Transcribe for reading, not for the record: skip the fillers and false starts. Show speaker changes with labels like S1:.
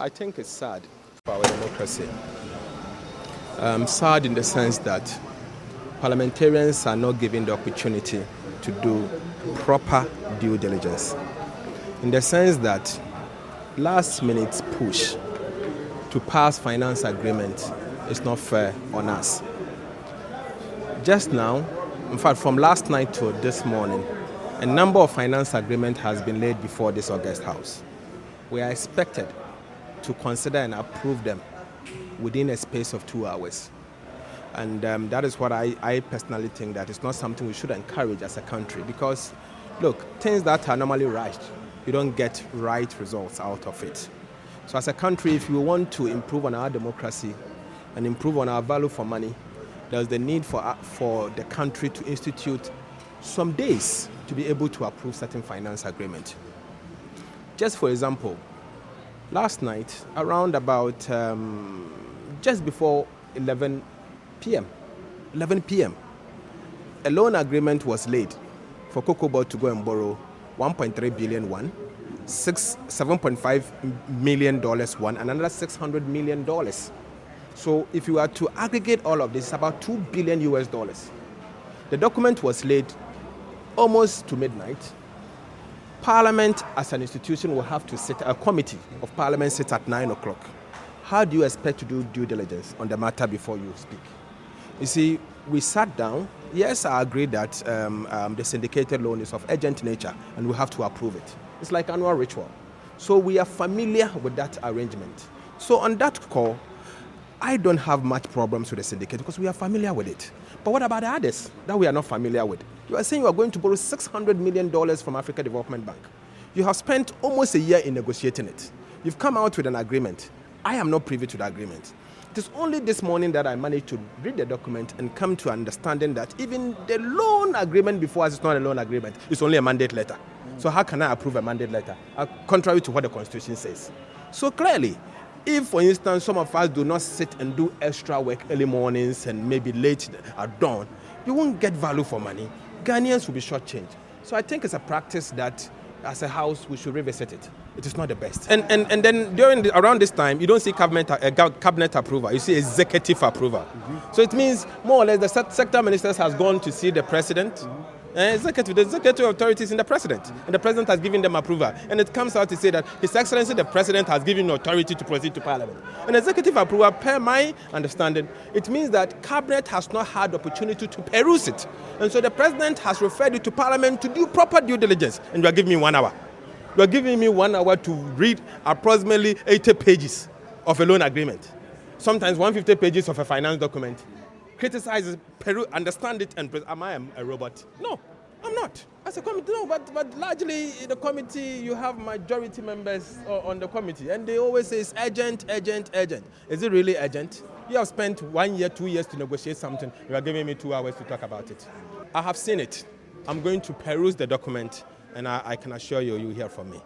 S1: I think it's sad for our democracy. Sad in the sense that parliamentarians are not given the opportunity to do proper due diligence. In the sense that last minute push to pass finance agreement is not fair on us. Just now, in fact, from last night to this morning, a number of finance agreement has been laid before this August House. We are expected to consider and approve them within a space of 2 hours. And that is what I personally think that it's not something we should encourage as a country because, look, things that are normally rushed, you don't get right results out of it. So as a country, if we want to improve on our democracy and improve on our value for money, there's the need for the country to institute some days to be able to approve certain finance agreement. Just for example, last night, around about just before 11 p.m., a loan agreement was laid for Cocoa Board to go and borrow 1.3 billion one, $7.5 million one, and another $600 million. So if you are to aggregate all of this, it's about $2 billion US. The document was laid almost to midnight. Parliament as an institution will have to sit, a committee of Parliament sits at 9 o'clock. How do you expect to do due diligence on the matter before you speak? You see, we sat down. Yes, I agree that the syndicated loan is of urgent nature and we have to approve it. It's like annual ritual. So we are familiar with that arrangement. So on that call, I don't have much problems with the syndicate because we are familiar with it. But what about the others that we are not familiar with? You are saying you are going to borrow $600 million from Africa Development Bank. You have spent almost a year in negotiating it. You've come out with an agreement. I am not privy to the agreement. It is only this morning that I managed to read the document and come to understanding that even the loan agreement before us is not a loan agreement. It's only a mandate letter. So how can I approve a mandate letter? Contrary to what the Constitution says. So clearly, if, for instance, some of us do not sit and do extra work early mornings and maybe late at dawn, you won't get value for money. Ghanaians will be shortchanged. So I think it's a practice that, as a house, we should revisit it. It is not the best. And then around this time, you don't see cabinet approval. You see executive approval. Mm-hmm. So it means more or less the sector ministers has gone to see the president. Mm-hmm. The executive authority is in the president, and the president has given them approval. And it comes out to say that His Excellency the President has given authority to proceed to Parliament. And executive approval, per my understanding, it means that Cabinet has not had the opportunity to peruse it. And so the President has referred it to Parliament to do proper due diligence. And you are giving me 1 hour. You are giving me 1 hour to read approximately 80 pages of a loan agreement. Sometimes 150 pages of a finance document. Criticize, understand it, and am I a robot? No, I'm not. As a committee, no, but largely in the committee, you have majority members on the committee, and they always say it's urgent, urgent, urgent. Is it really urgent? You have spent 1 year, 2 years to negotiate something. You are giving me 2 hours to talk about it. I have seen it. I'm going to peruse the document, and I can assure you, you'll hear from me.